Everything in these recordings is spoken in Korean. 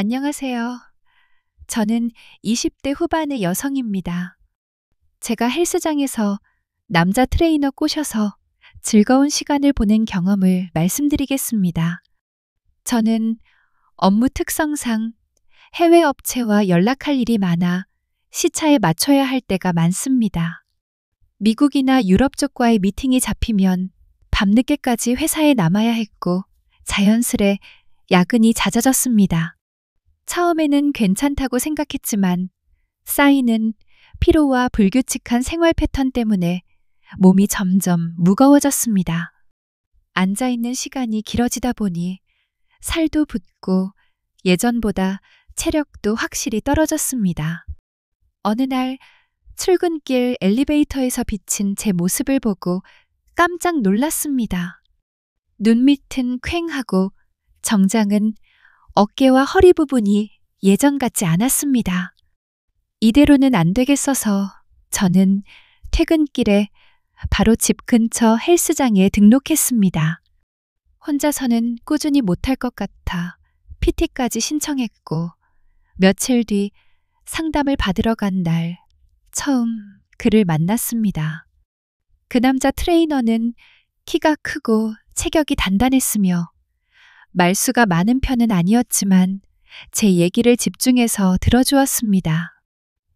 안녕하세요. 저는 20대 후반의 여성입니다. 제가 헬스장에서 남자 트레이너 꼬셔서 즐거운 시간을 보낸 경험을 말씀드리겠습니다. 저는 업무 특성상 해외 업체와 연락할 일이 많아 시차에 맞춰야 할 때가 많습니다. 미국이나 유럽 쪽과의 미팅이 잡히면 밤늦게까지 회사에 남아야 했고 자연스레 야근이 잦아졌습니다. 처음에는 괜찮다고 생각했지만 쌓이는 피로와 불규칙한 생활 패턴 때문에 몸이 점점 무거워졌습니다. 앉아있는 시간이 길어지다 보니 살도 붓고 예전보다 체력도 확실히 떨어졌습니다. 어느 날 출근길 엘리베이터에서 비친 제 모습을 보고 깜짝 놀랐습니다. 눈 밑은 퀭하고 정장은 어깨와 허리 부분이 예전 같지 않았습니다. 이대로는 안 되겠어서 저는 퇴근길에 바로 집 근처 헬스장에 등록했습니다. 혼자서는 꾸준히 못할 것 같아 PT까지 신청했고 며칠 뒤 상담을 받으러 간 날 처음 그를 만났습니다. 그 남자 트레이너는 키가 크고 체격이 단단했으며 말수가 많은 편은 아니었지만 제 얘기를 집중해서 들어주었습니다.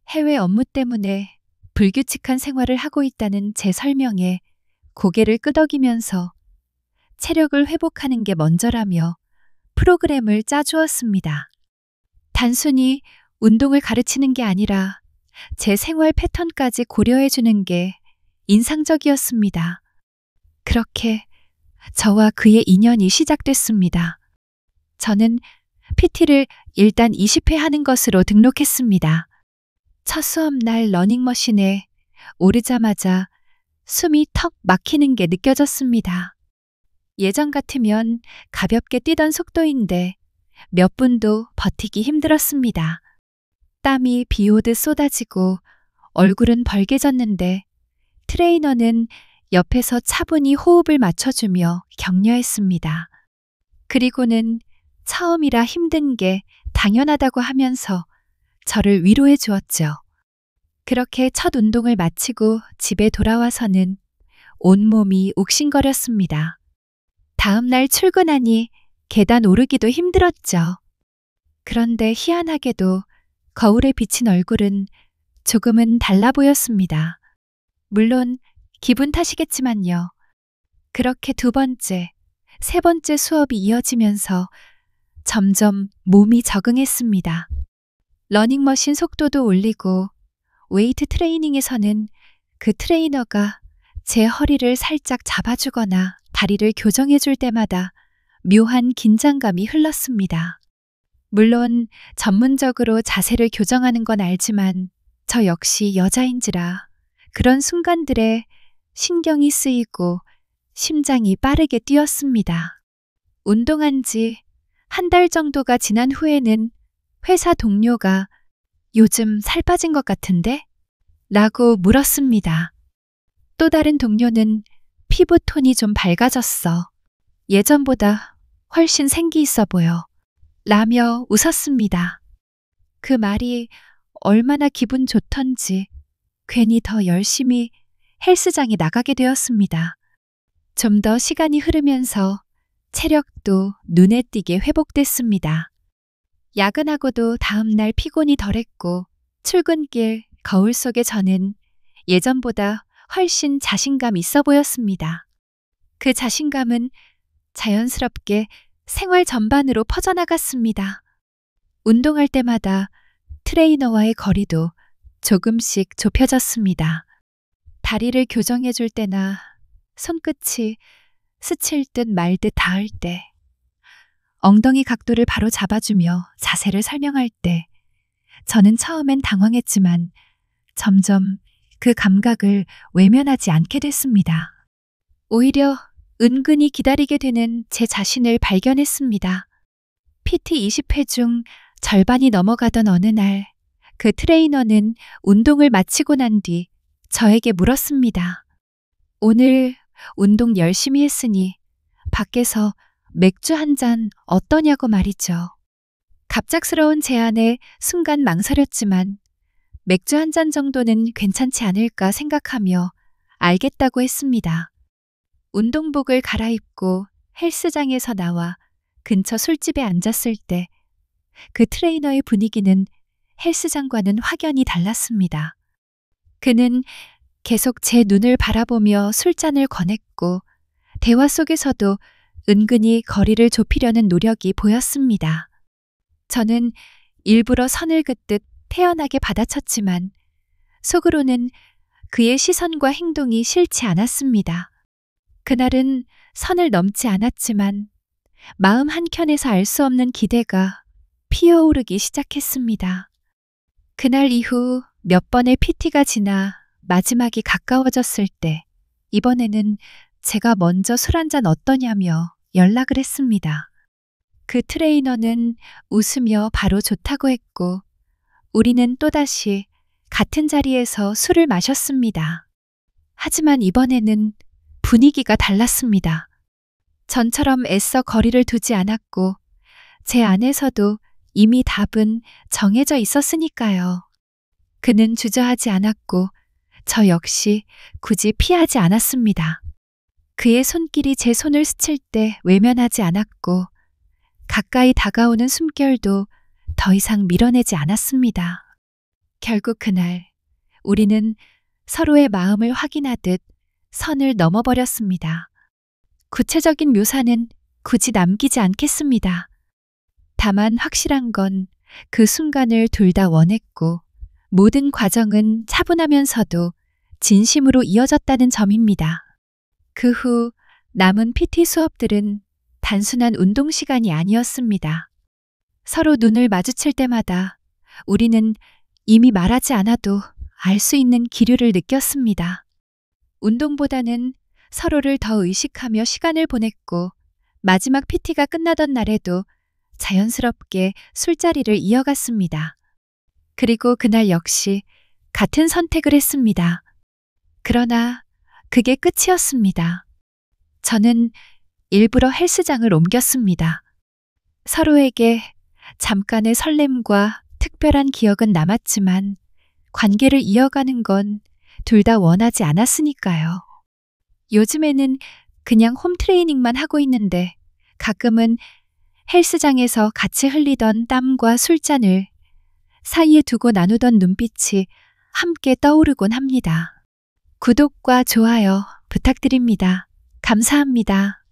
해외 업무 때문에 불규칙한 생활을 하고 있다는 제 설명에 고개를 끄덕이면서 체력을 회복하는 게 먼저라며 프로그램을 짜주었습니다. 단순히 운동을 가르치는 게 아니라 제 생활 패턴까지 고려해주는 게 인상적이었습니다. 그렇게 저와 그의 인연이 시작됐습니다. 저는 PT를 일단 20회 하는 것으로 등록했습니다. 첫 수업날 러닝머신에 오르자마자 숨이 턱 막히는 게 느껴졌습니다. 예전 같으면 가볍게 뛰던 속도인데 몇 분도 버티기 힘들었습니다. 땀이 비 오듯 쏟아지고 얼굴은 벌개졌는데 트레이너는 옆에서 차분히 호흡을 맞춰주며 격려했습니다. 그리고는 처음이라 힘든 게 당연하다고 하면서 저를 위로해 주었죠. 그렇게 첫 운동을 마치고 집에 돌아와서는 온몸이 옥신거렸습니다. 다음 날 출근하니 계단 오르기도 힘들었죠. 그런데 희한하게도 거울에 비친 얼굴은 조금은 달라 보였습니다. 물론 기분 탓이겠지만요. 그렇게 두 번째, 세 번째 수업이 이어지면서 점점 몸이 적응했습니다. 러닝머신 속도도 올리고 웨이트 트레이닝에서는 그 트레이너가 제 허리를 살짝 잡아주거나 다리를 교정해줄 때마다 묘한 긴장감이 흘렀습니다. 물론 전문적으로 자세를 교정하는 건 알지만 저 역시 여자인지라 그런 순간들에 신경이 쓰이고 심장이 빠르게 뛰었습니다. 운동한 지 한 달 정도가 지난 후에는 회사 동료가 요즘 살 빠진 것 같은데? 라고 물었습니다. 또 다른 동료는 피부 톤이 좀 밝아졌어. 예전보다 훨씬 생기 있어 보여. 라며 웃었습니다. 그 말이 얼마나 기분 좋던지 괜히 더 열심히 헬스장에 나가게 되었습니다. 좀 더 시간이 흐르면서 체력도 눈에 띄게 회복됐습니다. 야근하고도 다음날 피곤이 덜했고 출근길 거울 속의 저는 예전보다 훨씬 자신감 있어 보였습니다. 그 자신감은 자연스럽게 생활 전반으로 퍼져나갔습니다. 운동할 때마다 트레이너와의 거리도 조금씩 좁혀졌습니다. 다리를 교정해 줄 때나 손끝이 스칠 듯 말 듯 닿을 때, 엉덩이 각도를 바로 잡아주며 자세를 설명할 때, 저는 처음엔 당황했지만 점점 그 감각을 외면하지 않게 됐습니다. 오히려 은근히 기다리게 되는 제 자신을 발견했습니다. PT 20회 중 절반이 넘어가던 어느 날, 그 트레이너는 운동을 마치고 난 뒤 저에게 물었습니다. 오늘 운동 열심히 했으니 밖에서 맥주 한 잔 어떠냐고 말이죠. 갑작스러운 제안에 순간 망설였지만 맥주 한 잔 정도는 괜찮지 않을까 생각하며 알겠다고 했습니다. 운동복을 갈아입고 헬스장에서 나와 근처 술집에 앉았을 때 그 트레이너의 분위기는 헬스장과는 확연히 달랐습니다. 그는 계속 제 눈을 바라보며 술잔을 권했고 대화 속에서도 은근히 거리를 좁히려는 노력이 보였습니다. 저는 일부러 선을 긋듯 태연하게 받아쳤지만 속으로는 그의 시선과 행동이 싫지 않았습니다. 그날은 선을 넘지 않았지만 마음 한켠에서 알 수 없는 기대가 피어오르기 시작했습니다. 그날 이후 몇 번의 PT가 지나 마지막이 가까워졌을 때 이번에는 제가 먼저 술 한잔 어떠냐며 연락을 했습니다. 그 트레이너는 웃으며 바로 좋다고 했고 우리는 또다시 같은 자리에서 술을 마셨습니다. 하지만 이번에는 분위기가 달랐습니다. 전처럼 애써 거리를 두지 않았고 제 안에서도 이미 답은 정해져 있었으니까요. 그는 주저하지 않았고 저 역시 굳이 피하지 않았습니다. 그의 손길이 제 손을 스칠 때 외면하지 않았고 가까이 다가오는 숨결도 더 이상 밀어내지 않았습니다. 결국 그날 우리는 서로의 마음을 확인하듯 선을 넘어버렸습니다. 구체적인 묘사는 굳이 남기지 않겠습니다. 다만 확실한 건 그 순간을 둘 다 원했고 모든 과정은 차분하면서도 진심으로 이어졌다는 점입니다. 그 후 남은 PT 수업들은 단순한 운동 시간이 아니었습니다. 서로 눈을 마주칠 때마다 우리는 이미 말하지 않아도 알 수 있는 기류를 느꼈습니다. 운동보다는 서로를 더 의식하며 시간을 보냈고 마지막 PT가 끝나던 날에도 자연스럽게 술자리를 이어갔습니다. 그리고 그날 역시 같은 선택을 했습니다. 그러나 그게 끝이었습니다. 저는 일부러 헬스장을 옮겼습니다. 서로에게 잠깐의 설렘과 특별한 기억은 남았지만 관계를 이어가는 건 둘 다 원하지 않았으니까요. 요즘에는 그냥 홈트레이닝만 하고 있는데 가끔은 헬스장에서 같이 흘리던 땀과 술잔을 사이에 두고 나누던 눈빛이 함께 떠오르곤 합니다. 구독과 좋아요 부탁드립니다. 감사합니다.